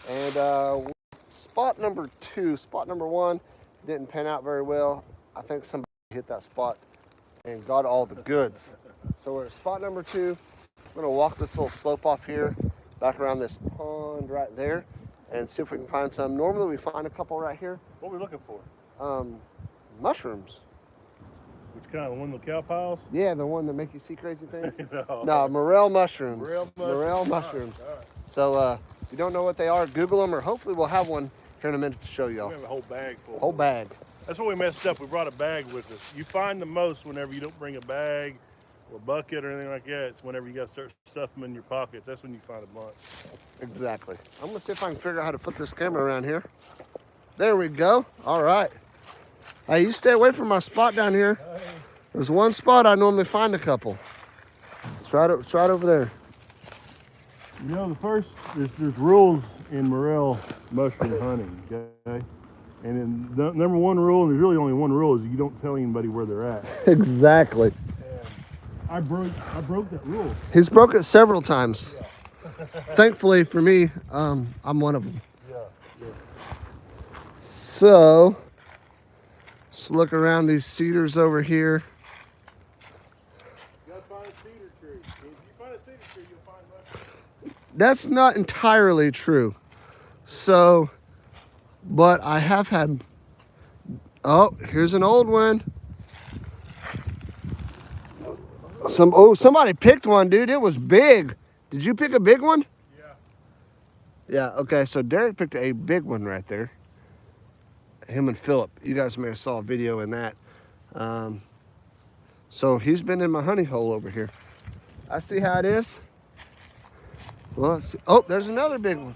And spot number 2, spot number 1 didn't pan out very well. I think somebody hit that spot and got all the goods. So we're at spot number 2. I'm gonna walk this little slope off here, back around this pond right there, and see if we can find some. Normally we find a couple right here. What are we looking for? Mushrooms. Which kind? The one with the cow piles? Yeah, the one that make you see crazy things. No. No, morel mushrooms. Morel mushrooms. All right. So if you don't know what they are, Google them, or hopefully we'll have one here in a minute to show y'all. We have a whole bag full. Whole bag. That's what we messed up. We brought a bag with us. You find the most whenever you don't bring a bag or bucket or anything like that. It's whenever you got to start stuffing them in your pockets. That's when you find a bunch. Exactly. I'm gonna see if I can figure out how to flip this camera around here. There we go. All right. Hey, you stay away from my spot down here. Hey. There's one spot I normally find a couple. It's right over there. You know, there's rules in morel mushroom hunting, okay? And then the number one rule, and there's really only one rule, is you don't tell anybody where they're at. Exactly. And I broke that rule. He's broke it several times. Yeah. Thankfully for me, I'm one of them. Yeah. So, let's look around these cedars over here. You gotta find a cedar tree. If you find a cedar tree, you'll find mushrooms. That's not entirely true. So, but I have had, oh, here's an old one. Somebody picked one, dude. It was big. Did you pick a big one? Yeah. Yeah, okay, so Derek picked a big one right there. Him and Philip. You guys may have saw a video in that. So he's been in my honey hole over here. I see how it is. Well, let's see. Oh, there's another big one.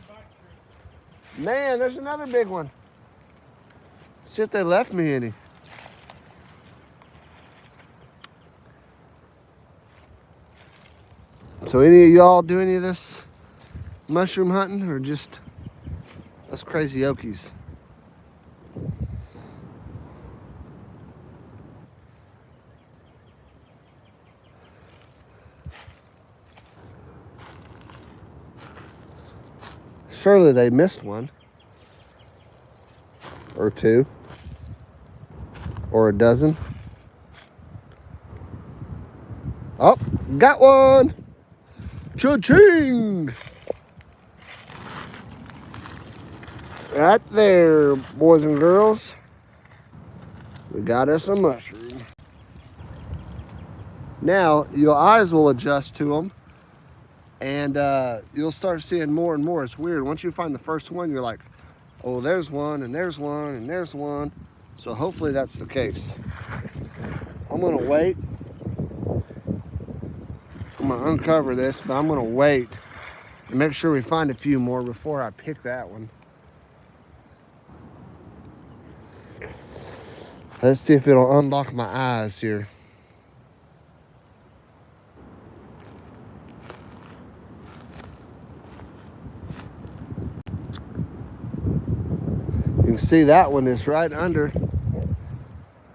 Man, there's another big one. See if they left me any. So any of y'all do any of this mushroom hunting, or just us crazy Okies? Surely they missed one, or two, or a dozen. Oh, got one! Cha-ching! Right there, boys and girls. We got us a mushroom. Now, your eyes will adjust to them, and you'll start seeing more and more. It's weird. Once you find the first one, you're like, oh, there's one, and there's one, and there's one. So hopefully that's the case. I'm gonna wait. I'm gonna uncover this, but I'm gonna wait and make sure we find a few more before I pick that one. Let's see if it'll unlock my eyes here. You can see that one is right under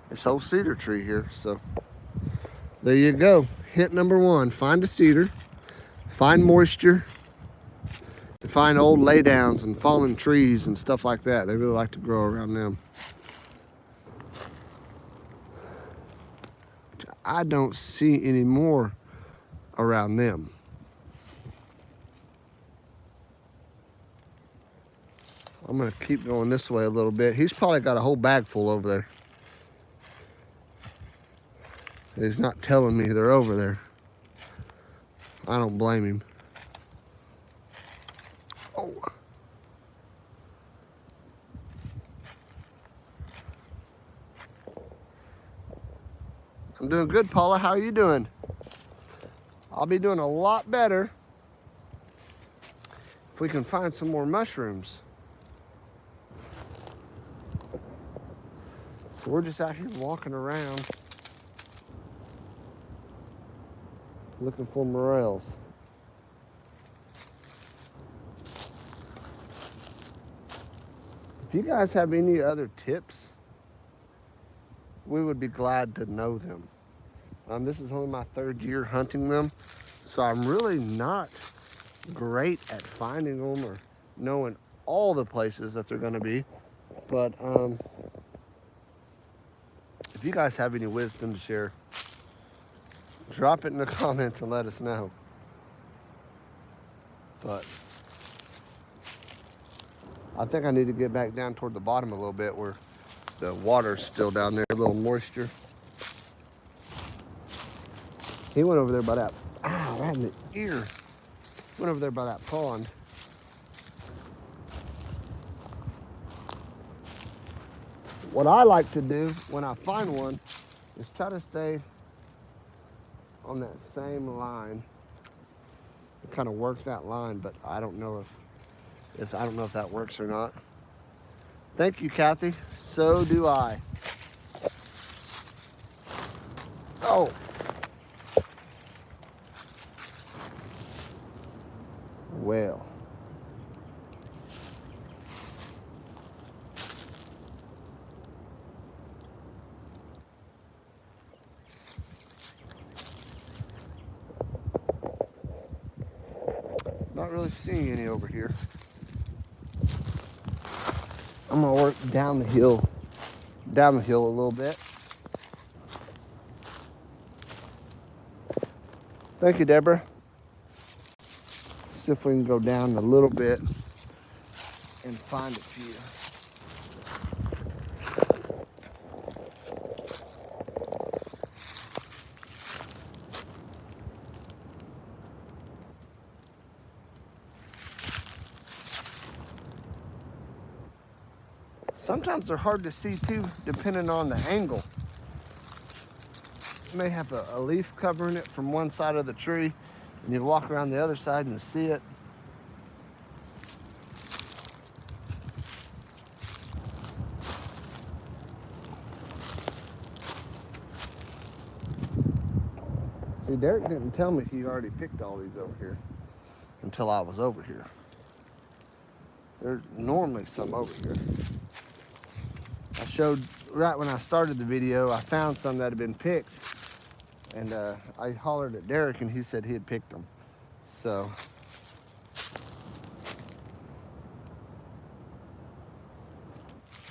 this old cedar tree here. So there you go. Hit number 1, find a cedar, find moisture, and find old laydowns and fallen trees and stuff like that. They really like to grow around them. I don't see any more around them. I'm gonna keep going this way a little bit. He's probably got a whole bag full over there. He's not telling me they're over there. I don't blame him. Oh. I'm doing good, Paula. How are you doing? I'll be doing a lot better if we can find some more mushrooms. So we're just out here walking around looking for morels. If you guys have any other tips, we would be glad to know them. This is only my 3rd year hunting them, so I'm really not great at finding them or knowing all the places that they're going to be. But if you guys have any wisdom to share, drop it in the comments and let us know. But I think I need to get back down toward the bottom a little bit where the water's still down there, a little moisture. He went over there by that, right in the ear. Went over there by that pond. What I like to do when I find one is try to stay on that same line. It kind of works that line, but I don't know if I don't know if that works or not. Thank you, Kathy. So do I. Oh. Well. Not really seeing any over here. I'm gonna work down the hill a little bit. Thank you, Deborah. See if we can go down a little bit and find a few. Sometimes they're hard to see too, depending on the angle. You may have a leaf covering it from one side of the tree, and you walk around the other side and you see it. See, Derek didn't tell me he already picked all these over here until I was over here. There's normally some over here. I showed, right when I started the video, I found some that had been picked, and I hollered at Derek and he said he had picked them. So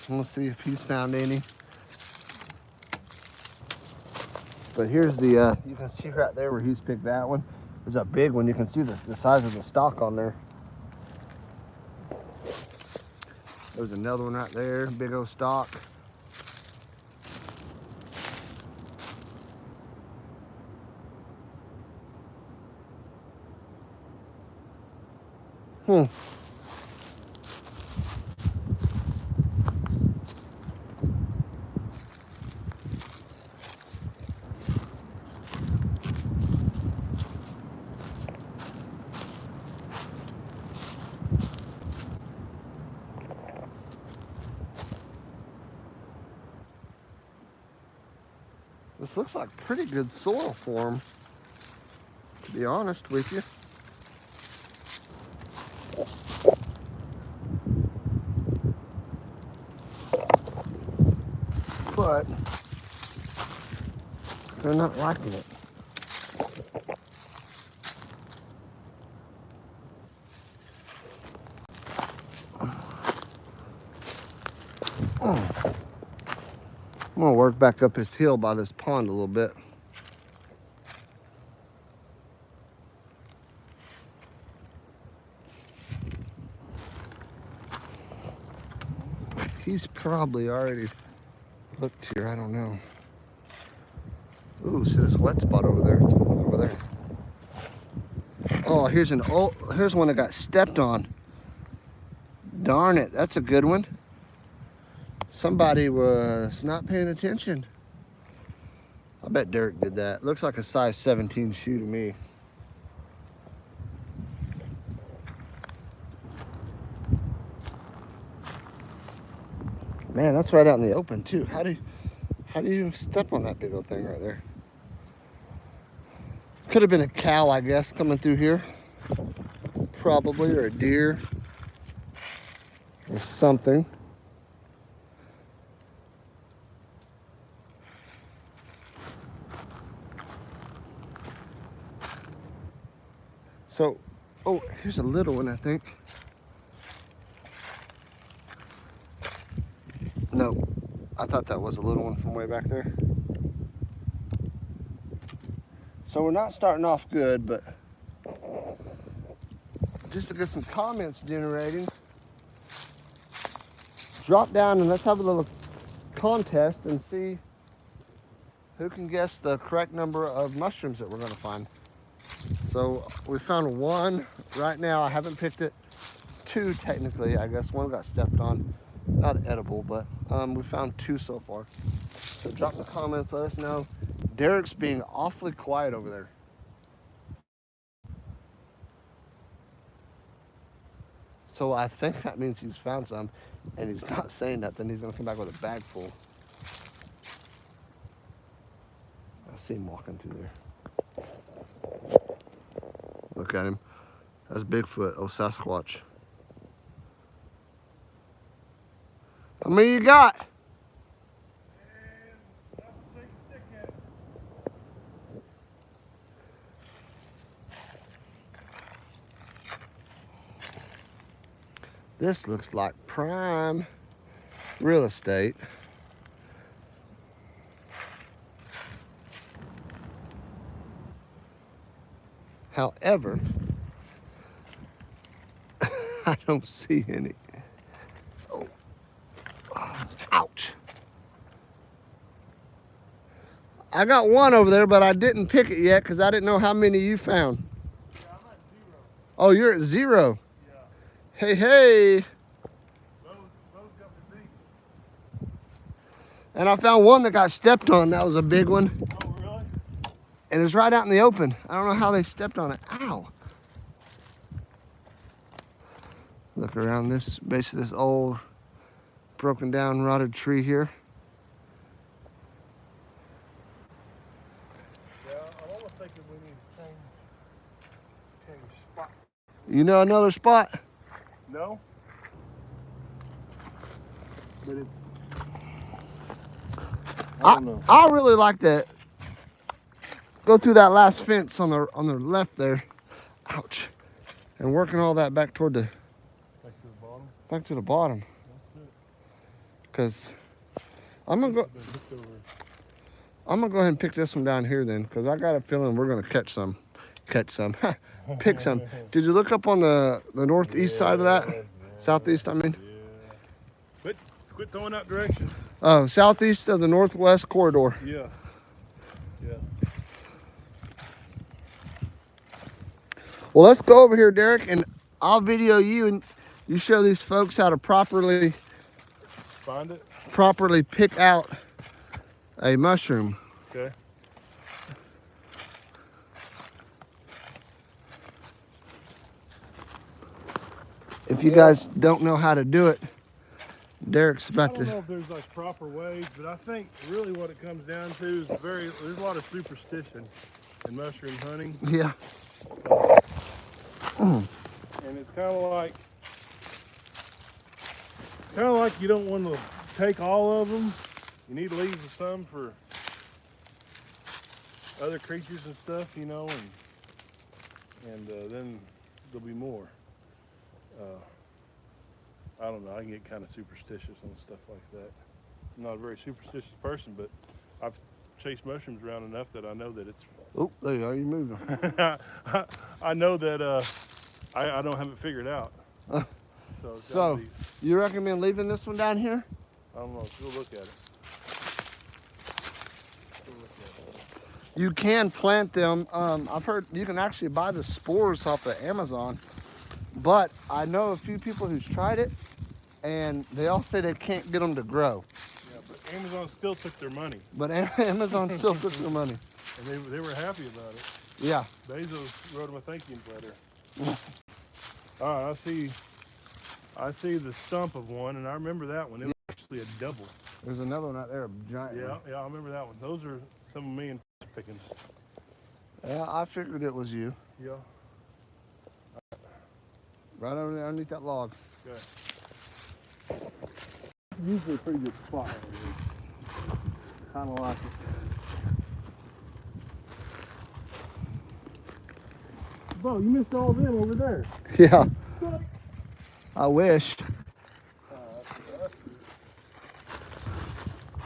we'll see if he's found any. But here's the, you can see right there where he's picked that one. There's a big one. You can see the size of the stalk on there. There's another one right there, big old stalk. This looks like pretty good soil for them, to be honest with you. But they're not liking it. I'm gonna work back up this hill by this pond a little bit. He's probably already looked here, I don't know. Ooh, see this wet spot over there? It's over there. Oh, here's one that got stepped on. Darn it, that's a good one. Somebody was not paying attention. I bet Derek did that. Looks like a size 17 shoe to me. Man, that's right out in the open too. How do you step on that big old thing right there? Could have been a cow, I guess, coming through here. Probably, or a deer. Or something. So, oh, here's a little one, I think. Nope. I thought that was a little one from way back there. So we're not starting off good, but just to get some comments generating, drop down and let's have a little contest and see who can guess the correct number of mushrooms that we're going to find. So we found one right now. I haven't picked it. Two technically, I guess. One got stepped on. Not edible, but we found two so far. So drop in the comments, let us know. Derek's being awfully quiet over there. So I think that means he's found some, and he's not saying that. Then he's gonna come back with a bag full. I see him walking through there. Look at him. That's Bigfoot. Oh, Sasquatch. How many you got? This looks like prime real estate. However, I don't see any. Oh. Ouch. I got one over there, but I didn't pick it yet because I didn't know how many you found. Yeah, I'm at 0. Oh, you're at 0. Yeah. Hey, hey. Those got me beat. And I found one that got stepped on. That was a big one. Oh, really? And it's right out in the open. I don't know how they stepped on it. Ow. Look around this base of this old broken down rotted tree here. Yeah, I'm almost thinking we need to change spot. You know another spot? No? But it's, I don't know. I really like to go through that last fence on the left there. Ouch. And working all that back toward the Back to the bottom. back to the bottom. That's it. Cause I'm gonna go Been hooked over. I'm gonna go ahead and pick this one down here then, because I got a feeling we're gonna catch some. Pick some. Did you look up on the northeast side of that? Yeah. Southeast, I mean. Yeah. Quit throwing that direction. Oh, southeast of the northwest corridor. Yeah. Yeah. Well, let's go over here, Derek, and I'll video you and you show these folks how to properly pick out a mushroom. Okay. If you guys don't know how to do it, Derek's I about don't to. know if there's like proper ways, but I think really what it comes down to is there's a lot of superstition in mushroom hunting. Yeah. And it's kind of like you don't want to take all of them. You need to leave some for other creatures and stuff, you know, and then there'll be more. I don't know. I can get kind of superstitious on stuff like that. I'm not a very superstitious person, but I've chased mushrooms around enough that I know that it's. Oh, there you are. You moving? I know that I don't have it figured out. So, you recommend leaving this one down here? I don't know. Let's go look at it. You can plant them. I've heard you can actually buy the spores off of Amazon, but I know a few people who's tried it, and they all say they can't get them to grow. Yeah, but Amazon still took their money. But Amazon still took their money. And they were happy about it. Yeah. Bezos wrote him a thank you letter. All right, I see the stump of one, and I remember that one. It was actually a double. There's another one out there, a giant one. Yeah, I remember that one. Those are some of me and pickings. Yeah, I figured it was you. Yeah. Right over there underneath that log. Okay. Usually a pretty good spot over here. Kind of like it. Bo, you missed all of them over there. Yeah. I wish.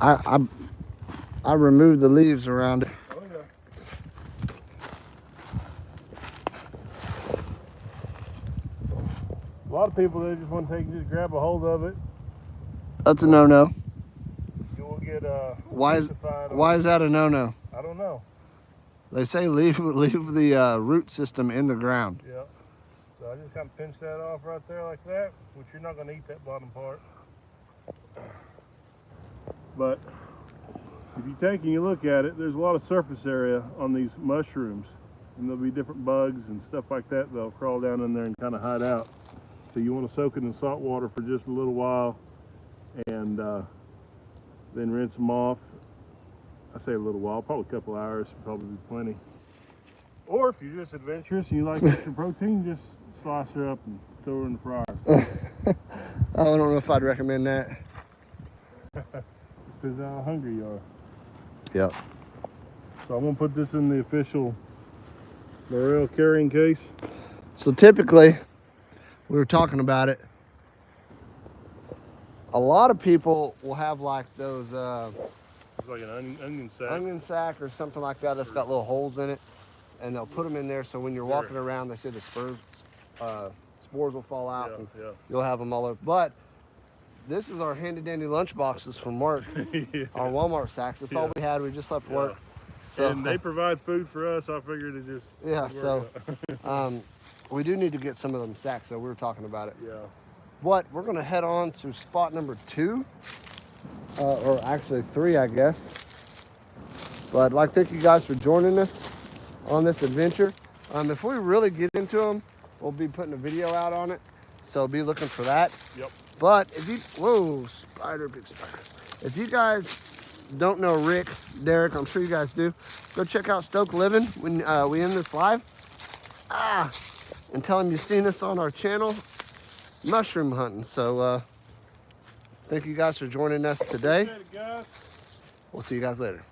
I removed the leaves around it. Oh yeah. A lot of people, they just want to just grab a hold of it. That's a no-no. You will get Why is crucified that a no-no? I don't know. They say leave the root system in the ground. Yeah. So I just kind of pinch that off right there like that, which you're not going to eat that bottom part. But if you take and you look at it, there's a lot of surface area on these mushrooms, and there'll be different bugs and stuff like that that'll crawl down in there and kind of hide out. So you want to soak it in salt water for just a little while, and then rinse them off. I say a little while, probably a couple hours, probably be plenty. Or if you're just adventurous and you like extra protein, just slice her up and throw her in the fryer. I don't know if I'd recommend that. Depends how hungry you are. Yep. So I'm gonna put this in the official Morel carrying case. So typically, we were talking about it, a lot of people will have like those It's like an onion sack. onion sack or something like that that's got little holes in it, and they'll put them in there so when you're walking around, they say the spores will fall out, and you'll have them all over. But this is our handy dandy lunch boxes from Mark, Yeah. our Walmart sacks. That's all we had. We just left work. So, and they provide food for us. I figured it just so we do need to get some of them sacks, so we were talking about it. Yeah. But we're gonna head on to spot number 2, or actually 3, I guess. But I'd like to thank you guys for joining us on this adventure. If we really get into them, we'll be putting a video out on it, so be looking for that. Yep. But if you, whoa, spider, big spider. If you guys don't know Rick, Derek, I'm sure you guys do, go check out Stoke Living when we end this live. And tell them you've seen us on our channel, mushroom hunting. So thank you guys for joining us today. Appreciate it, guys. We'll see you guys later.